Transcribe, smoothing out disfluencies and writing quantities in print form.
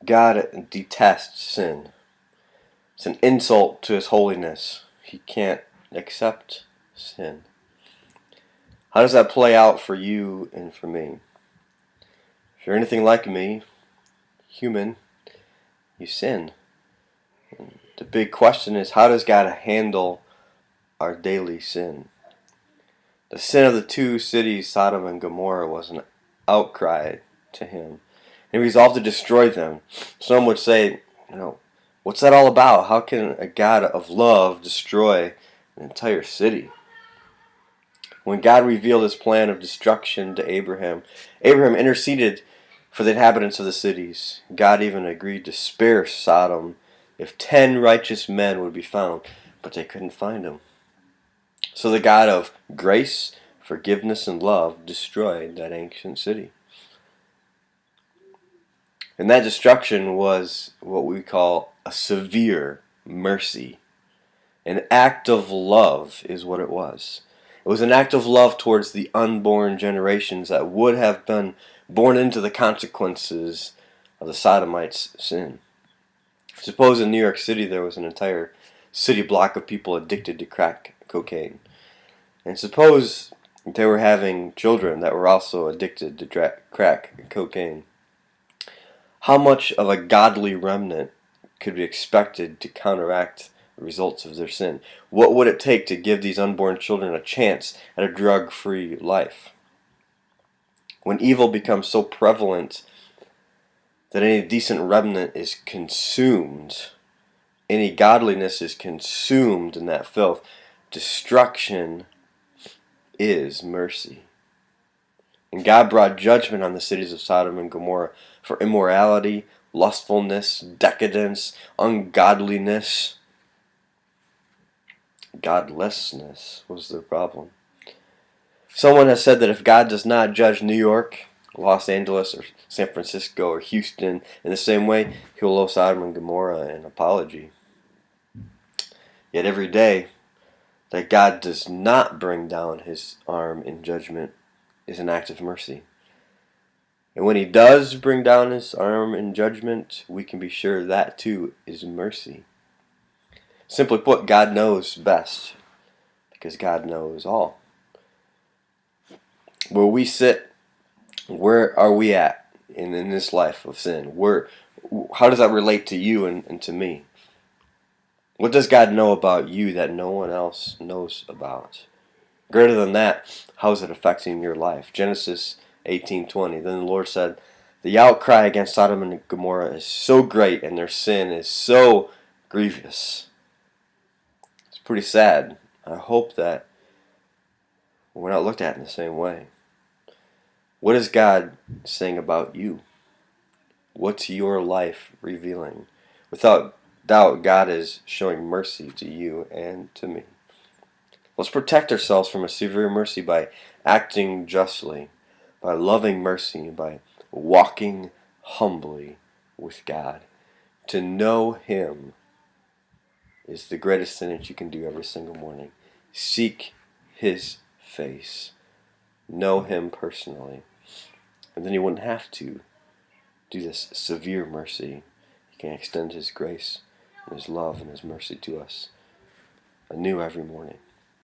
God detests sin. It's an insult to His holiness. He can't accept sin. How does that play out for you and for me? If you're anything like me, human, you sin. And the big question is, how does God handle our daily sin? The sin of the two cities, Sodom and Gomorrah, was an outcry to Him. And He resolved to destroy them. Some would say, what's that all about? How can a God of love destroy an entire city? When God revealed His plan of destruction to Abraham, Abraham interceded for the inhabitants of the cities. God even agreed to spare Sodom if 10 righteous men would be found, but they couldn't find them. So the God of grace, forgiveness, and love destroyed that ancient city. And that destruction was what we call a severe mercy. An act of love is what it was. It was an act of love towards the unborn generations that would have been born into the consequences of the Sodomites' sin. Suppose in New York City there was an entire city block of people addicted to crack cocaine. And suppose they were having children that were also addicted to crack cocaine. How much of a godly remnant could be expected to counteract the results of their sin? What would it take to give these unborn children a chance at a drug-free life? When evil becomes so prevalent that any decent remnant is consumed, any godliness is consumed in that filth, destruction is mercy. And God brought judgment on the cities of Sodom and Gomorrah for immorality, lustfulness, decadence, ungodliness. Godlessness was their problem. Someone has said that if God does not judge New York, Los Angeles, or San Francisco, or Houston in the same way, He will owe Sodom and Gomorrah an apology. Yet every day that God does not bring down His arm in judgment is an act of mercy. And when He does bring down His arm in judgment, we can be sure that too is mercy. Simply put, God knows best, because God knows all. Where we sit, where are we at in this life of sin? How does that relate to you and to me? What does God know about you that no one else knows about? Greater than that, how is it affecting your life? Genesis 18:20. Then the Lord said, the outcry against Sodom and Gomorrah is so great and their sin is so grievous. It's pretty sad. I hope that we're not looked at in the same way. What is God saying about you? What's your life revealing? Without doubt, God is showing mercy to you and to me. Let's protect ourselves from a severe mercy by acting justly, by loving mercy, by walking humbly with God. To know Him is the greatest thing that you can do every single morning. Seek His face. Know Him personally. And then you wouldn't have to do this severe mercy. He can extend His grace and His love and His mercy to us anew every morning.